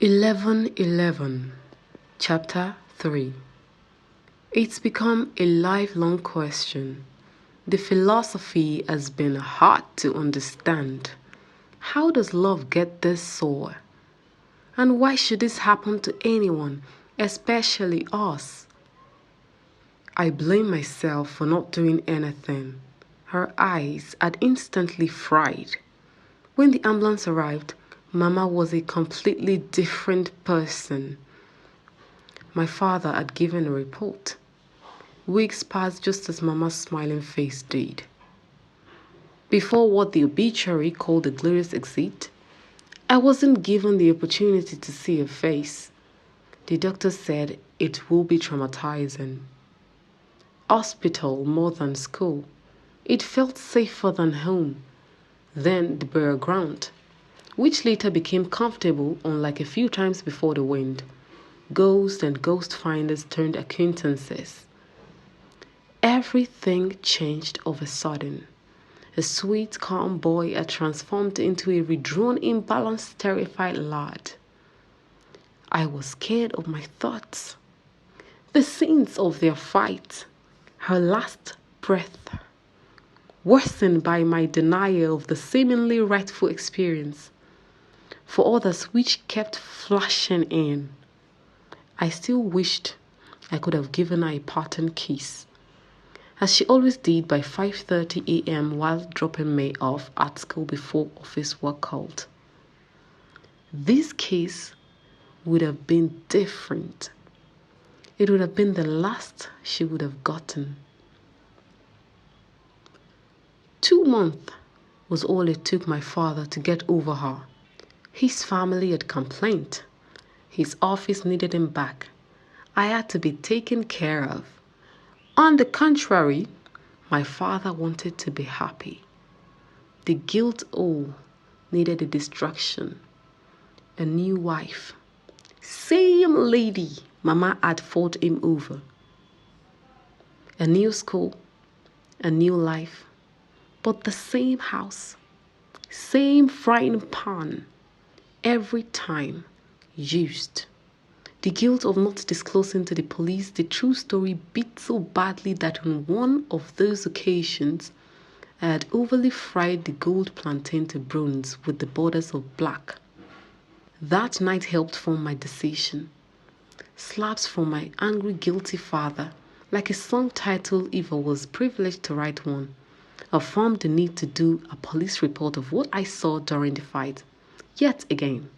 11:11 Chapter 3. It's become a lifelong question. The philosophy has been hard to understand. How does love get this sore? And why should this happen to anyone, especially us? I blame myself for not doing anything. Her eyes had instantly fried. When the ambulance arrived, Mama was a completely different person. My father had given a report. Weeks passed just as Mama's smiling face did. Before what the obituary called the glorious exit, I wasn't given the opportunity to see her face. The doctor said it will be traumatizing. Hospital more than school. It felt safer than home. Then the burial ground, which later became comfortable unlike a few times before the wind. Ghosts and ghost finders turned acquaintances. Everything changed of a sudden. A sweet, calm boy had transformed into a redrawn, imbalanced, terrified lad. I was scared of my thoughts. The scenes of their fight, her last breath, worsened by my denial of the seemingly rightful experience. For others which kept flashing in, I still wished I could have given her a parting kiss, as she always did by 5:30 a.m. while dropping me off at school before office work called. This kiss would have been different. It would have been the last she would have gotten. 2 months was all it took my father to get over her. His family had complained. His office needed him back. I had to be taken care of. On the contrary, my father wanted to be happy. The guilt needed a distraction. A new wife. Same lady Mama had fought him over. A new school. A new life. But the same house. Same frying pan. Every time used. The guilt of not disclosing to the police the true story bit so badly that on one of those occasions, I had overly fried the gold plantain to bronze with the borders of black. That night helped form my decision. Slaps from my angry, guilty father, like a song title if I was privileged to write one, affirmed the need to do a police report of what I saw during the fight. Yet again,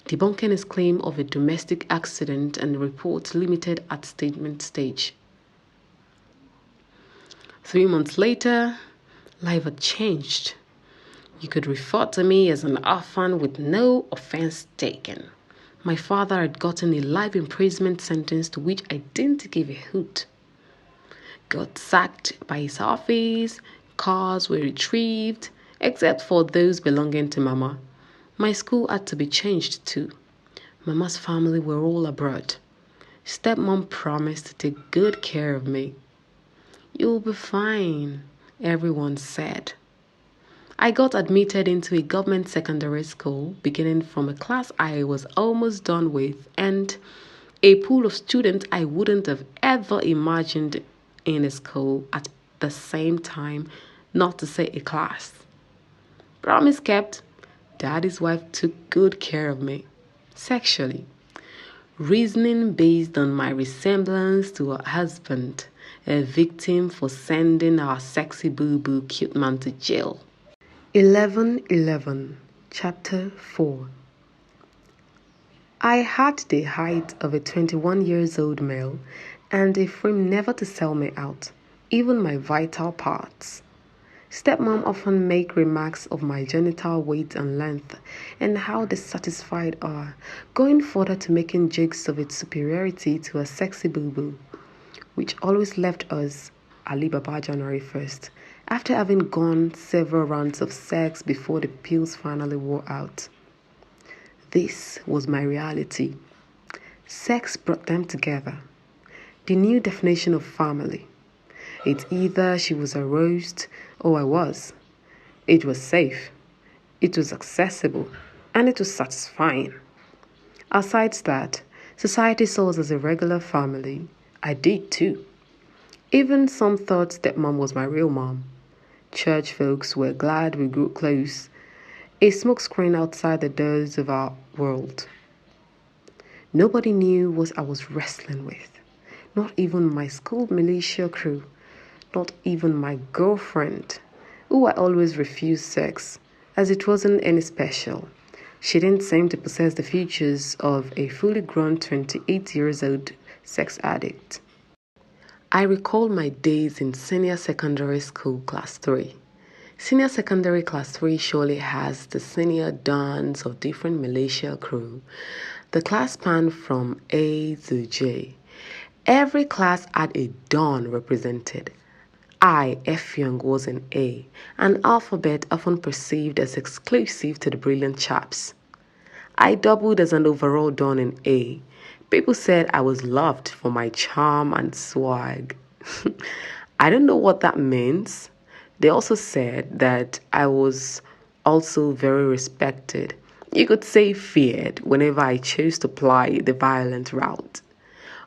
debunking his claim of a domestic accident and the report limited at statement stage. 3 months later, life had changed. You could refer to me as an orphan with no offense taken. My father had gotten a life imprisonment sentence to which I didn't give a hoot. Got sacked by his office, cars were retrieved, except for those belonging to Mama. My school had to be changed too. Mama's family were all abroad. Stepmom promised to take good care of me. You'll be fine, everyone said. I got admitted into a government secondary school, beginning from a class I was almost done with and a pool of students I wouldn't have ever imagined in a school at the same time, not to say a class. Promise kept. Daddy's wife took good care of me, sexually, reasoning based on my resemblance to her husband, a victim for sending our sexy boo-boo cute man to jail. 11:11 Chapter 4. I had the height of a 21 years old male and a frame never to sell me out, even my vital parts. Stepmom often make remarks of my genital weight and length and how dissatisfied are, going further to making jokes of its superiority to a sexy boo-boo, which always left us Alibaba January 1st, after having gone several rounds of sex before the pills finally wore out. This was my reality. Sex brought them together. The new definition of family. It's either she was a roast or I was. It was safe. It was accessible. And it was satisfying. Aside that, society saw us as a regular family. I did too. Even some thought stepmom was my real mom. Church folks were glad we grew close, a smokescreen outside the doors of our world. Nobody knew what I was wrestling with. Not even my school militia crew. Not even my girlfriend, who I always refused sex, as it wasn't any special. She didn't seem to possess the features of a fully grown 28 years old sex addict. I recall my days in senior secondary school class 3. Senior secondary class 3 surely has the senior dons of different militia crew. The class spanned from A to J. Every class had a don represented. I, Effiong, was in A, an alphabet often perceived as exclusive to the brilliant chaps. I doubled as an overall don in A. People said I was loved for my charm and swag. I don't know what that means. They also said that I was also very respected. You could say feared whenever I chose to ply the violent route.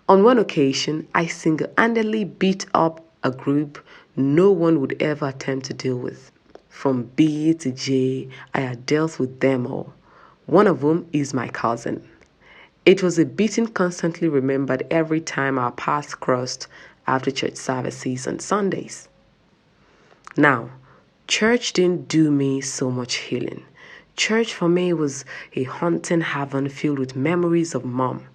On one occasion, I single-handedly beat up a group no one would ever attempt to deal with. From B to J, I had dealt with them all. One of whom is my cousin. It was a beating constantly remembered every time our paths crossed after church services on Sundays. Now, church didn't do me so much healing. Church for me was a haunting heaven filled with memories of mom.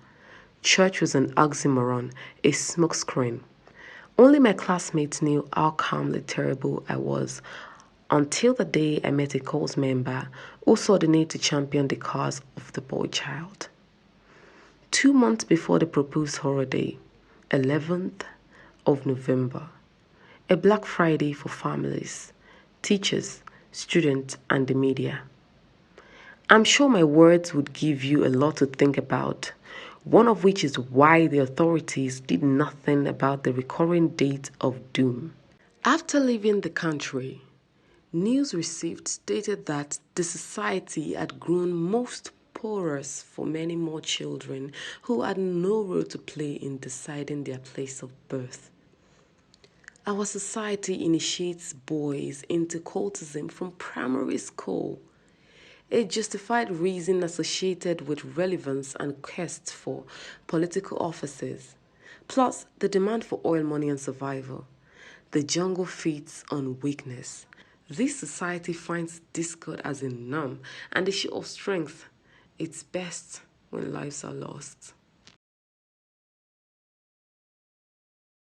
Church was an oxymoron, a smokescreen. Only my classmates knew how calmly terrible I was until the day I met a cult member who saw the need to champion the cause of the boy child. 2 months before the proposed horror day, 11th of November, a Black Friday for families, teachers, students, and the media. I'm sure my words would give you a lot to think about, one of which is why the authorities did nothing about the recurring date of doom. After leaving the country, news received stated that the society had grown most porous for many more children who had no role to play in deciding their place of birth. Our society initiates boys into cultism from primary school, a justified reason associated with relevance and quest for political offices, plus the demand for oil money and survival. The jungle feeds on weakness. This society finds discord as a norm and the show of strength. It's best when lives are lost.